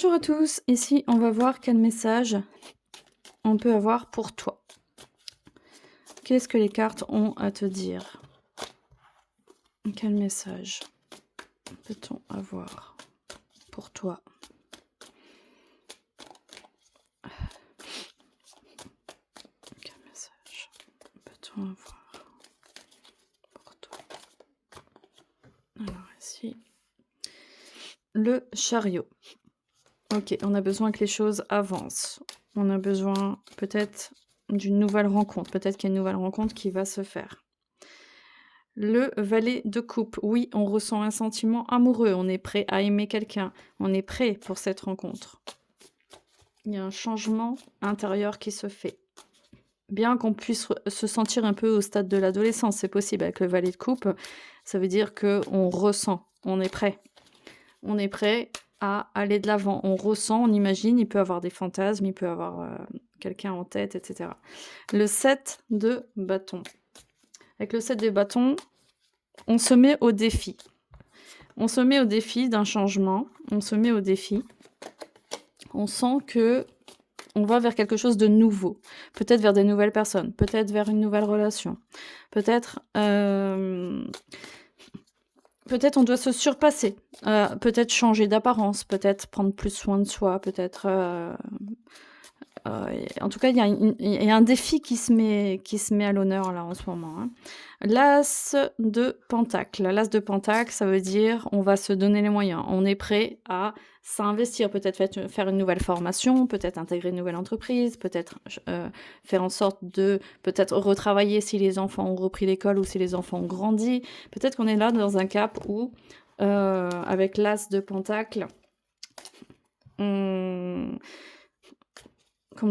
Bonjour à tous, ici on va voir quel message on peut avoir pour toi. Qu'est-ce que les cartes ont à te dire? Quel message peut-on avoir pour toi? Quel message peut-on avoir pour toi? Alors ici, le chariot. Ok, on a besoin que les choses avancent. On a besoin peut-être d'une nouvelle rencontre. Peut-être qu'il y a une nouvelle rencontre qui va se faire. Le valet de coupe. Oui, on ressent un sentiment amoureux. On est prêt à aimer quelqu'un. On est prêt pour cette rencontre. Il y a un changement intérieur qui se fait. Bien qu'on puisse se sentir un peu au stade de l'adolescence, c'est possible. Avec le valet de coupe, ça veut dire qu'on ressent, on est prêt. On est prêt à aller de l'avant. On ressent, on imagine, il peut avoir des fantasmes, il peut avoir quelqu'un en tête, etc. Le 7 de bâton. Avec le 7 de bâton, on se met au défi. On se met au défi d'un changement. On se met au défi. On sent que on va vers quelque chose de nouveau. Peut-être vers des nouvelles personnes. Peut-être vers une nouvelle relation. Peut-être on doit se surpasser. Peut-être changer d'apparence. Peut-être prendre plus soin de soi. Peut-être... en tout cas, il y a un défi qui se met à l'honneur là en ce moment. Hein. L'as de pentacle. L'as de pentacle, ça veut dire on va se donner les moyens. On est prêt à s'investir, peut-être faire une nouvelle formation, peut-être intégrer une nouvelle entreprise, peut-être faire en sorte de peut-être retravailler si les enfants ont repris l'école ou si les enfants ont grandi. Peut-être qu'on est là dans un cap où, avec l'as de pentacle, comment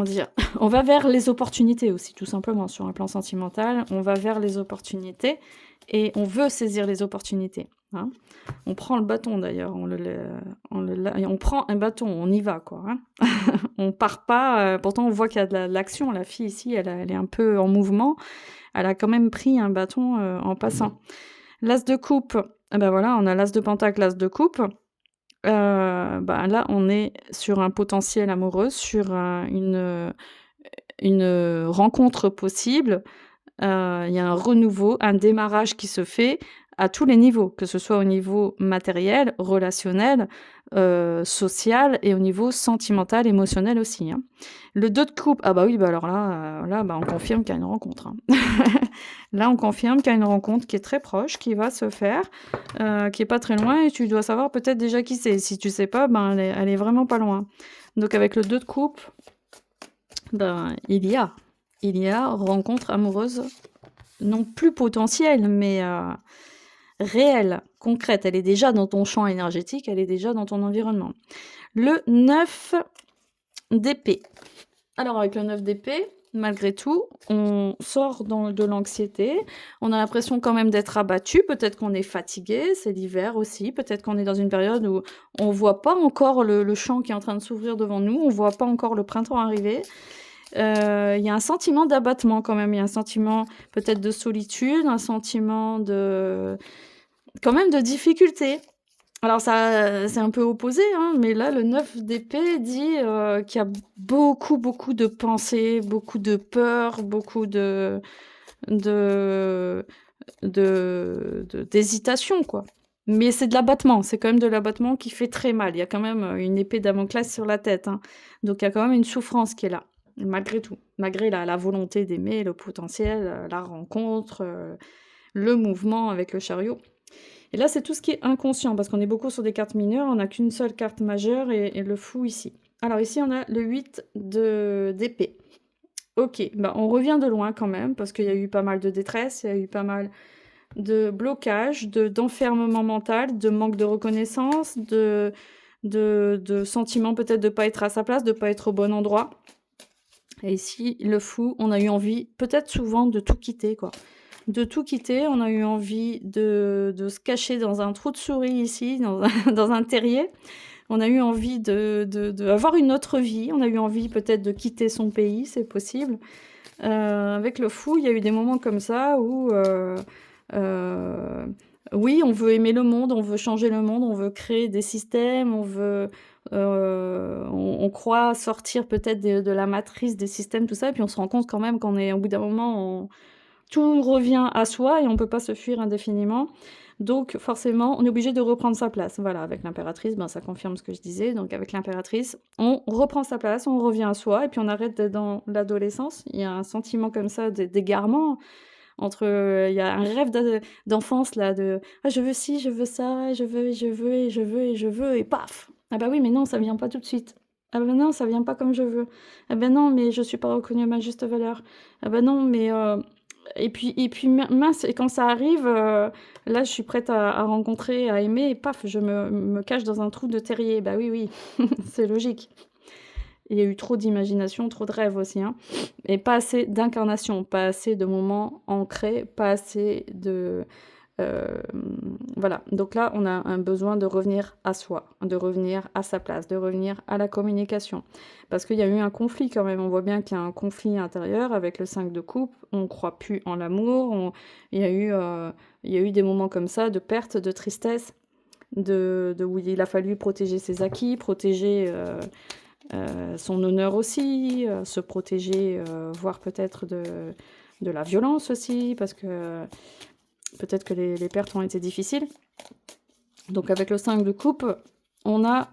dire, on va vers les opportunités aussi, tout simplement, sur un plan sentimental. On va vers les opportunités et on veut saisir les opportunités. Hein. On prend le bâton d'ailleurs, on prend un bâton, on y va, quoi. Hein. On part pas, pourtant on voit qu'il y a de l'action. La fille ici, elle est un peu en mouvement. Elle a quand même pris un bâton en passant. L'as de coupe, ben voilà, on a l'as de pentacle, l'as de coupe. Là, on est sur un potentiel amoureux, sur une rencontre possible. Il y a un renouveau, un démarrage qui se fait à tous les niveaux, que ce soit au niveau matériel, relationnel, social et au niveau sentimental, émotionnel aussi. Hein. Le 2 de coupe, ah bah oui, bah alors là, on confirme qu'il y a une rencontre. Hein. Là, on confirme qu'il y a une rencontre qui est très proche, qui va se faire, qui est pas très loin, et tu dois savoir peut-être déjà qui c'est. Si tu sais pas, elle est vraiment pas loin. Donc avec le 2 de coupe, il y a rencontre amoureuse, non plus potentielle, mais réelle, concrète. Elle est déjà dans ton champ énergétique, elle est déjà dans ton environnement. Le 9 d'épée. Alors avec le 9 d'épée, malgré tout, on sort de l'anxiété, on a l'impression quand même d'être abattu, peut-être qu'on est fatigué, c'est l'hiver aussi, peut-être qu'on est dans une période où on voit pas encore le champ qui est en train de s'ouvrir devant nous, on voit pas encore le printemps arriver. Il y a un sentiment d'abattement quand même, il y a un sentiment peut-être de solitude, un sentiment quand même de difficulté. Alors ça, c'est un peu opposé, hein, mais là, le 9 d'épée dit qu'il y a beaucoup, beaucoup de pensées, beaucoup de peurs, beaucoup d'hésitation, quoi. Mais c'est de l'abattement, c'est quand même de l'abattement qui fait très mal. Il y a quand même une épée Damoclès sur la tête, hein. Donc il y a quand même une souffrance qui est là, malgré tout. Malgré la volonté d'aimer, le potentiel, la rencontre, le mouvement avec le chariot. Et là, c'est tout ce qui est inconscient, parce qu'on est beaucoup sur des cartes mineures, on n'a qu'une seule carte majeure et le fou ici. Alors ici, on a le 8 d'épée. Ok, on revient de loin quand même, parce qu'il y a eu pas mal de détresse, il y a eu pas mal de blocage, d'enfermement mental, de manque de reconnaissance, de sentiment peut-être de ne pas être à sa place, de ne pas être au bon endroit. Et ici, le fou, on a eu envie, peut-être souvent, de tout quitter, quoi. De tout quitter, on a eu envie de se cacher dans un trou de souris ici, dans un terrier. On a eu envie d'avoir une autre vie, on a eu envie peut-être de quitter son pays, c'est possible. Avec le fou, il y a eu des moments comme ça où, oui, on veut aimer le monde, on veut changer le monde, on veut créer des systèmes, on veut On croit sortir peut-être de la matrice des systèmes, tout ça, et puis on se rend compte quand même qu'on est au bout d'un moment, tout revient à soi et on peut pas se fuir indéfiniment. Donc forcément, on est obligé de reprendre sa place. Voilà, avec l'impératrice, ben, ça confirme ce que je disais. Donc avec l'impératrice, on reprend sa place, on revient à soi et puis on arrête d'être dans l'adolescence. Il y a un sentiment comme ça d'égarement entre, il y a un rêve d'enfance là de: «Ah je veux ci, je veux ça, je veux et je veux et je veux et je veux» et paf! Ah bah oui, mais non, ça vient pas tout de suite. Ah bah non, ça vient pas comme je veux. Ah bah non, mais je suis pas reconnue à ma juste valeur. Ah bah non, mais et puis mince et quand ça arrive, là je suis prête à rencontrer, à aimer et paf, je me cache dans un trou de terrier. Bah oui, oui, c'est logique. Il y a eu trop d'imagination, trop de rêves aussi, hein, et pas assez d'incarnation, pas assez de moments ancrés, pas assez de, voilà. Donc là, on a un besoin de revenir à soi, de revenir à sa place, de revenir à la communication. Parce qu'il y a eu un conflit quand même, on voit bien qu'il y a un conflit intérieur avec le 5 de coupe, on croit plus en l'amour, il y a eu des moments comme ça de perte, de tristesse, de où il a fallu protéger ses acquis, protéger, son honneur aussi, se protéger, voire peut-être de la violence aussi, parce que peut-être que les pertes ont été difficiles. Donc avec le 5 de coupe, on a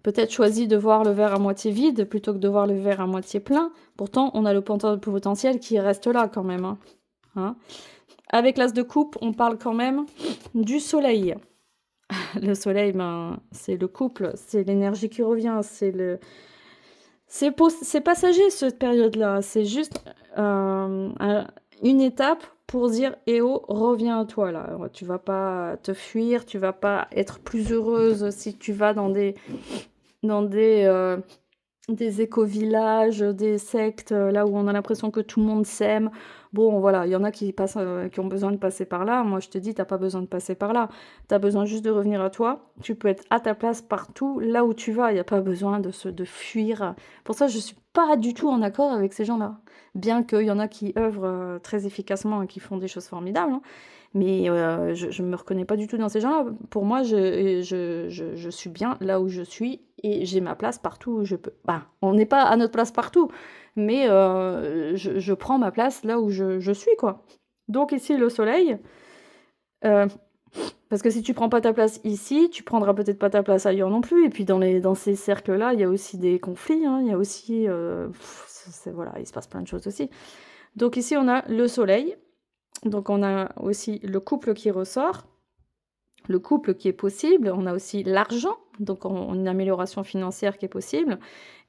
peut-être choisi de voir le verre à moitié vide plutôt que de voir le verre à moitié plein. Pourtant, on a le potentiel qui reste là quand même, hein. Hein. Avec l'as de coupe, on parle quand même du soleil. Le soleil, ben, c'est le couple, c'est l'énergie qui revient, c'est passager cette période-là. C'est juste une étape pour dire eh oh, reviens à toi là. Tu vas pas te fuir, tu vas pas être plus heureuse si tu vas dans des éco-villages, des sectes, là où on a l'impression que tout le monde s'aime. Bon, voilà, il y en a qui passent, qui ont besoin de passer par là. Moi, je te dis, t'as pas besoin de passer par là. Tu as besoin juste de revenir à toi. Tu peux être à ta place partout, là où tu vas. Il y a pas besoin de fuir. Pour ça, je suis pas du tout en accord avec ces gens-là. Bien qu'il y en a qui œuvrent, très efficacement et qui font des choses formidables, hein. Mais je me reconnais pas du tout dans ces gens-là. Pour moi, je suis bien là où je suis et j'ai ma place partout où je peux. Bah, on n'est pas à notre place partout, mais je prends ma place là où je suis, quoi. Donc ici, le soleil, heu, parce que si tu prends pas ta place ici, tu prendras peut-être pas ta place ailleurs non plus et puis dans ces cercles-là, il y a aussi des conflits, hein, il y a aussi, voilà, il se passe plein de choses aussi. Donc ici, on a le soleil. Donc on a aussi le couple qui ressort, le couple qui est possible, on a aussi l'argent, donc une amélioration financière qui est possible,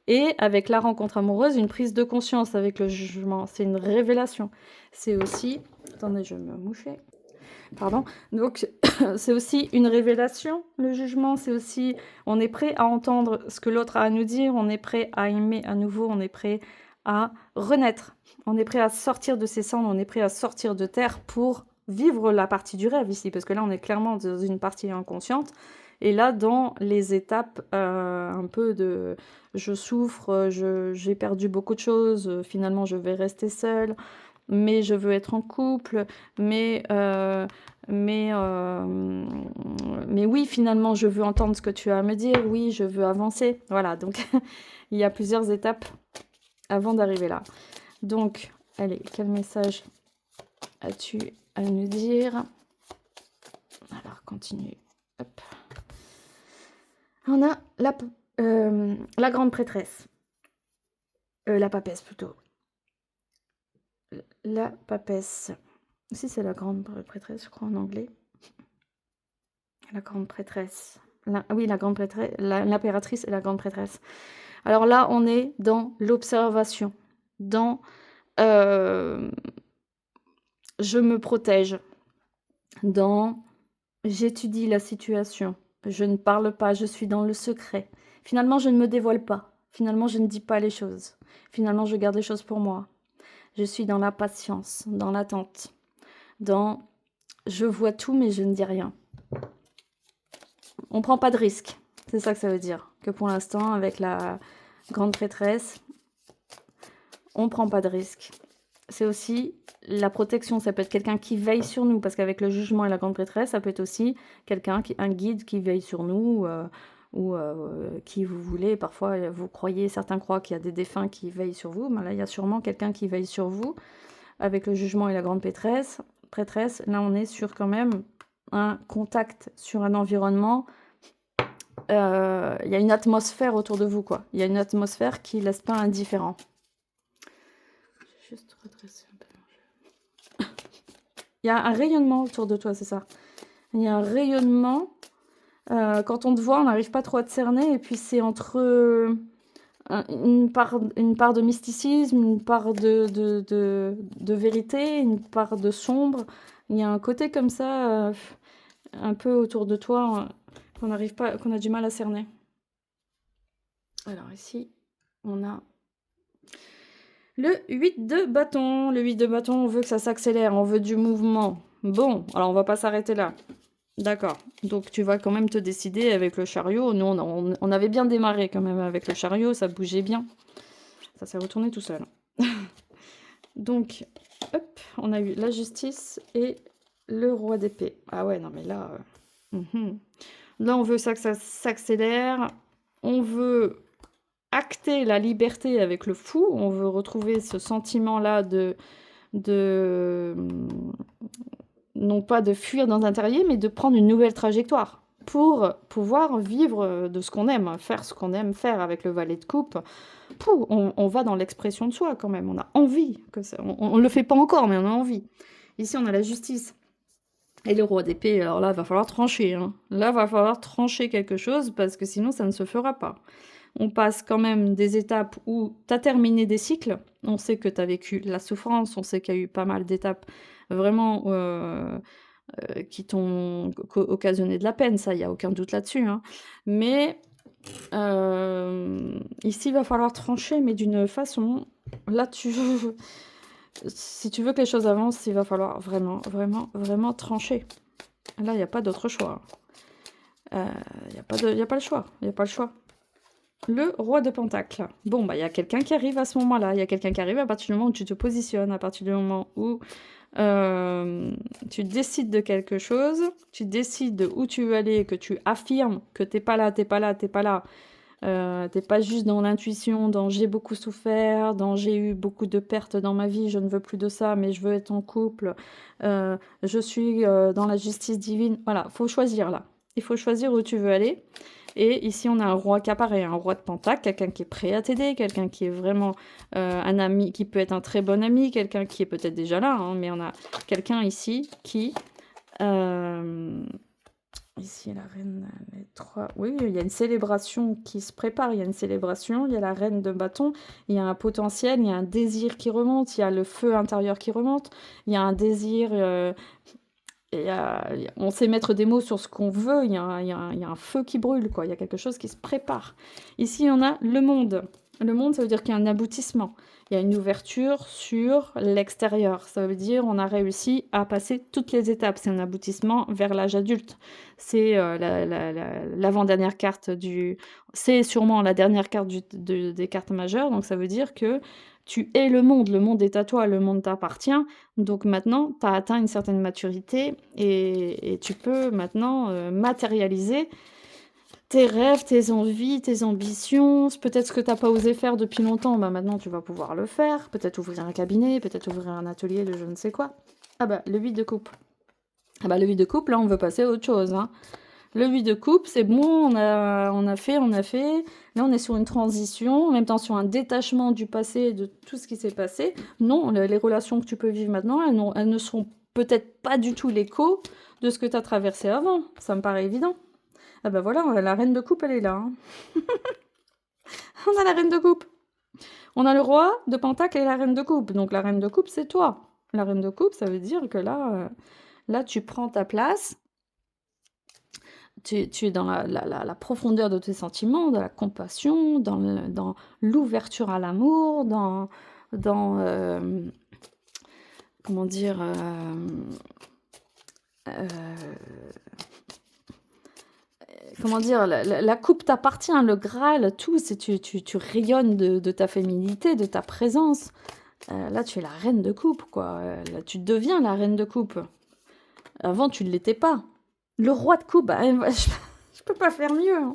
et avec la rencontre amoureuse, une prise de conscience avec le jugement, c'est une révélation. C'est aussi, attendez, je vais me moucher, pardon, donc c'est aussi une révélation, le jugement, c'est aussi, on est prêt à entendre ce que l'autre a à nous dire, on est prêt à aimer à nouveau, on est prêt à renaître. On est prêt à sortir de ses cendres, on est prêt à sortir de terre pour vivre la partie du rêve ici, parce que là, on est clairement dans une partie inconsciente. Et là, dans les étapes un peu de je souffre, j'ai perdu beaucoup de choses, finalement, je vais rester seule, mais je veux être en couple, mais, mais, mais oui, finalement, je veux entendre ce que tu as à me dire, oui, je veux avancer. Voilà, donc il y a plusieurs étapes avant d'arriver là. Donc, allez, quel message as-tu à nous dire? Alors, continue. Hop. On a la grande prêtresse. La papesse, plutôt. La papesse. Si, c'est la grande prêtresse, je crois, en anglais. La grande prêtresse. Oui, la grande prêtresse, l'impératrice et la grande prêtresse. Alors là, on est dans l'observation, dans je me protège, dans j'étudie la situation, je ne parle pas, je suis dans le secret. Finalement, je ne me dévoile pas. Finalement, je ne dis pas les choses. Finalement, je garde les choses pour moi. Je suis dans la patience, dans l'attente, dans je vois tout mais je ne dis rien. On prend pas de risque. C'est ça que ça veut dire. Que pour l'instant, avec la grande prêtresse, on prend pas de risque. C'est aussi la protection. Ça peut être quelqu'un qui veille sur nous, parce qu'avec le jugement et la grande prêtresse, ça peut être aussi quelqu'un, un guide qui veille sur nous, ou qui vous voulez. Parfois, vous croyez, certains croient qu'il y a des défunts qui veillent sur vous, mais là, il y a sûrement quelqu'un qui veille sur vous, avec le jugement et la grande prêtresse. Là, on est sur quand même un contact, sur un environnement. Il y a une atmosphère autour de vous, quoi. Il y a une atmosphère qui laisse pas indifférent. Je vais juste redresser un peu. Il y a un rayonnement autour de toi, c'est ça. Il y a un rayonnement. Quand on te voit, on n'arrive pas trop à te cerner. Et puis c'est entre une part de mysticisme, une part de vérité, une part de sombre. Il y a un côté comme ça, un peu autour de toi, qu'on n'arrive pas, qu'on a du mal à cerner. Alors ici, on a le 8 de bâton. Le 8 de bâton, on veut que ça s'accélère, on veut du mouvement. Bon, alors on va pas s'arrêter là. D'accord. Donc tu vas quand même te décider avec le chariot. Nous, on avait bien démarré quand même avec le chariot, ça bougeait bien. Ça s'est retourné tout seul. Donc, hop, on a eu la justice et le roi d'épée. Ah ouais, non mais là... Là, on veut ça que ça s'accélère. On veut acter la liberté avec le fou. On veut retrouver ce sentiment-là de non pas de fuir dans un terrier, mais de prendre une nouvelle trajectoire pour pouvoir vivre de ce qu'on aime, faire ce qu'on aime faire avec le valet de coupe. On va dans l'expression de soi quand même, on a envie, que ça, on ne le fait pas encore, mais on a envie. Ici, on a la justice et le roi d'épée. Alors là, il va falloir trancher. Hein. Là, il va falloir trancher quelque chose parce que sinon, ça ne se fera pas. On passe quand même des étapes où tu as terminé des cycles. On sait que tu as vécu la souffrance, on sait qu'il y a eu pas mal d'étapes vraiment qui t'ont occasionné de la peine, ça, il n'y a aucun doute là-dessus. Hein. Mais ici, il va falloir trancher, mais d'une façon... Là, si tu veux que les choses avancent, il va falloir vraiment, vraiment, vraiment trancher. Là, il n'y a pas d'autre choix. Il n'y a pas le choix. Il n'y a pas le choix. Le roi de Pentacle. Bon, bah, il y a quelqu'un qui arrive à ce moment-là. Il y a quelqu'un qui arrive à partir du moment où tu te positionnes, à partir du moment où tu décides de quelque chose, tu décides de où tu veux aller, que tu affirmes que t'es pas là, t'es pas là, t'es pas là. T'es pas juste dans l'intuition, dans j'ai beaucoup souffert, dans j'ai eu beaucoup de pertes dans ma vie, je ne veux plus de ça, mais je veux être en couple. Je suis dans la justice divine. Voilà, faut choisir là. Il faut choisir où tu veux aller. Et ici, on a un roi qui apparaît, un roi de Pentacle, quelqu'un qui est prêt à t'aider, quelqu'un qui est vraiment un ami, qui peut être un très bon ami, quelqu'un qui est peut-être déjà là, hein, mais on a quelqu'un ici qui... ici, la reine, les trois... Oui, il y a une célébration qui se prépare, il y a une célébration, il y a la reine de bâton, il y a un potentiel, il y a un désir qui remonte, il y a le feu intérieur qui remonte, il y a un désir... on sait mettre des mots sur ce qu'on veut, il y a un feu qui brûle, quoi. Il y a quelque chose qui se prépare. Ici, on a le monde. Le monde, ça veut dire qu'il y a un aboutissement. Il y a une ouverture sur l'extérieur. Ça veut dire on a réussi à passer toutes les étapes. C'est un aboutissement vers l'âge adulte. C'est l'avant-dernière carte du... C'est sûrement la dernière carte des cartes majeures. Donc, ça veut dire que tu es le monde est à toi, le monde t'appartient. Donc maintenant, tu as atteint une certaine maturité et tu peux maintenant matérialiser tes rêves, tes envies, tes ambitions. Peut-être ce que tu n'as pas osé faire depuis longtemps, bah maintenant tu vas pouvoir le faire. Peut-être ouvrir un cabinet, peut-être ouvrir un atelier de je ne sais quoi. Ah bah, le 8 de coupe. Ah bah, le 8 de coupe, là, on veut passer à autre chose. Hein. Le 8 de coupe, c'est bon, on a fait. Là, on est sur une transition, en même temps sur un détachement du passé, de tout ce qui s'est passé. Non, les relations que tu peux vivre maintenant, elles ne seront peut-être pas du tout l'écho de ce que tu as traversé avant. Ça me paraît évident. Ah bah voilà, la reine de coupe, elle est là. Hein. On a la reine de coupe. On a le roi de Pentacle et la reine de coupe. Donc la reine de coupe, c'est toi. La reine de coupe, ça veut dire que là tu prends ta place. Tu es dans la profondeur de tes sentiments, de la compassion, dans l'ouverture à l'amour, comment dire, la coupe t'appartient, le Graal, tout, tu rayonnes de ta féminité, de ta présence. Là, tu es la reine de coupe, quoi. Là, tu deviens la reine de coupe. Avant, tu ne l'étais pas. Le roi de coupe, bah, je peux pas faire mieux. Hein.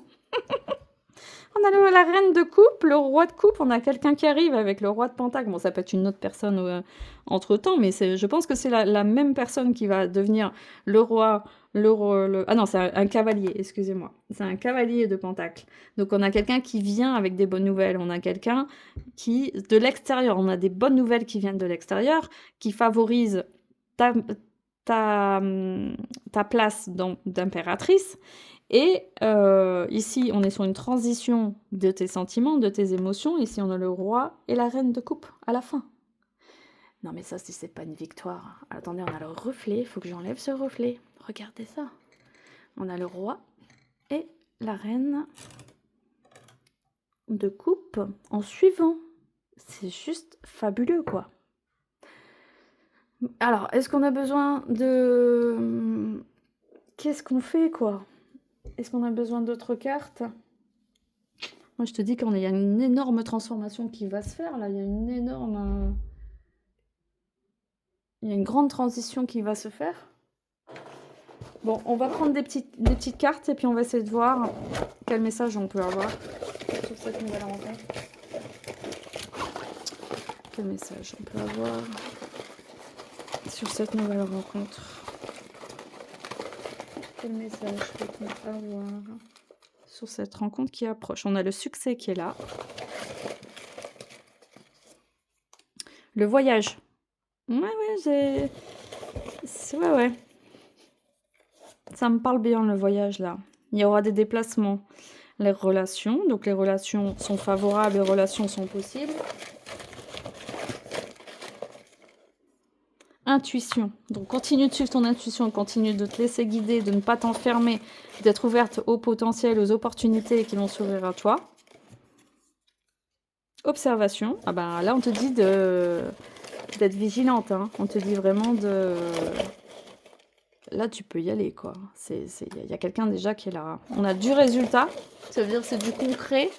On a la reine de coupe, le roi de coupe, on a quelqu'un qui arrive avec le roi de pentacle. Bon, ça peut être une autre personne entre-temps, mais je pense que c'est la même personne qui va devenir le roi, ah non, c'est un cavalier, excusez-moi. C'est un cavalier de pentacle. Donc on a quelqu'un qui vient avec des bonnes nouvelles, on a quelqu'un qui, de l'extérieur, on a des bonnes nouvelles qui viennent de l'extérieur, qui favorisent ta, ta place d'impératrice. Et ici, on est sur une transition de tes sentiments, de tes émotions. Ici, on a le roi et la reine de coupe à la fin. Non, mais ça, c'est pas une victoire. Attendez, on a le reflet. Il faut que j'enlève ce reflet. Regardez ça. On a le roi et la reine de coupe en suivant. C'est juste fabuleux, quoi. Alors, est-ce qu'on a besoin de... Qu'est-ce qu'on fait, quoi? Est-ce qu'on a besoin d'autres cartes? Moi, je te dis qu'il y a une énorme transformation qui va se faire, là. Il y a une énorme... Il y a une grande transition qui va se faire. Bon, on va prendre des petites cartes et puis on va essayer de voir quel message on peut avoir sur cette nouvelle rencontre. Quel message on peut avoir sur cette nouvelle rencontre? Quel message peut-on avoir sur cette rencontre qui approche? On a le succès qui est là. Le voyage. Ouais, ouais. Ça me parle bien, le voyage, là. Il y aura des déplacements. Les relations. Donc, les relations sont favorables, les relations sont possibles. Intuition. Donc, continue de suivre ton intuition, continue de te laisser guider, de ne pas t'enfermer, d'être ouverte au potentiel, aux opportunités qui vont s'ouvrir à toi. Observation. Ah ben là, on te dit d'être vigilante. Hein. On te dit vraiment de... Là, tu peux y aller, quoi. Il y a quelqu'un déjà qui est là. On a du résultat. Ça veut dire que c'est du concret.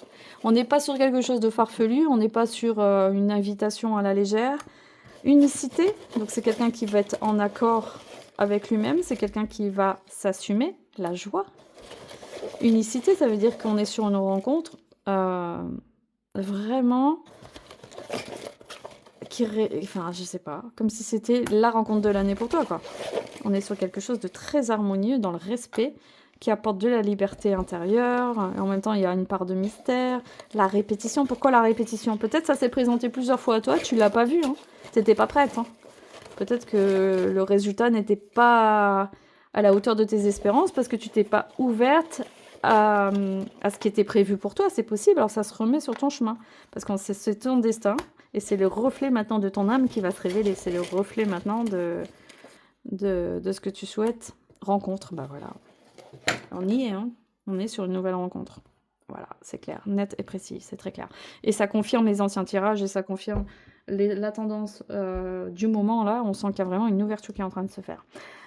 On n'est pas sur quelque chose de farfelu. On n'est pas sur une invitation à la légère. Unicité. Donc, c'est quelqu'un qui va être en accord avec lui-même. C'est quelqu'un qui va s'assumer. La joie. Unicité, ça veut dire qu'on est sur une rencontre vraiment... Enfin, je sais pas. Comme si c'était la rencontre de l'année pour toi, quoi. On est sur quelque chose de très harmonieux, dans le respect, qui apporte de la liberté intérieure. Et en même temps, il y a une part de mystère. La répétition. Pourquoi la répétition? Peut-être ça s'est présenté plusieurs fois à toi, tu l'as pas vu. Hein. T'étais pas prête. Hein. Peut-être que le résultat n'était pas à la hauteur de tes espérances parce que tu t'es pas ouverte à ce qui était prévu pour toi. C'est possible. Alors ça se remet sur ton chemin. Parce que c'est ton destin. Et c'est le reflet maintenant de ton âme qui va se révéler. C'est le reflet maintenant de ce que tu souhaites. Rencontre, bah voilà. On y est, hein. On est sur une nouvelle rencontre. Voilà, c'est clair, net et précis, c'est très clair. Et ça confirme les anciens tirages et ça confirme la tendance du moment, là. On sent qu'il y a vraiment une ouverture qui est en train de se faire.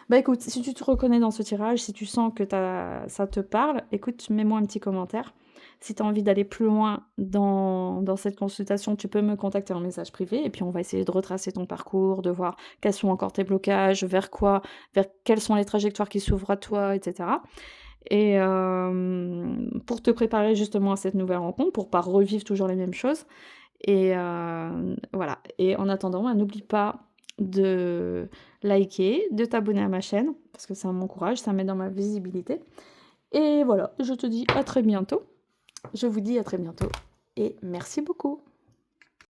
Bah écoute, si tu te reconnais dans ce tirage, si tu sens que ça te parle, écoute, mets-moi un petit commentaire. Si tu as envie d'aller plus loin dans cette consultation, tu peux me contacter en message privé et puis on va essayer de retracer ton parcours, de voir quels sont encore tes blocages, vers quelles sont les trajectoires qui s'ouvrent à toi, etc. Et pour te préparer justement à cette nouvelle rencontre, pour pas revivre toujours les mêmes choses. Et voilà. Et en attendant, n'oublie pas de liker, de t'abonner à ma chaîne, parce que ça m'encourage, ça m'aide dans ma visibilité. Et voilà, je te dis à très bientôt. Je vous dis à très bientôt et merci beaucoup.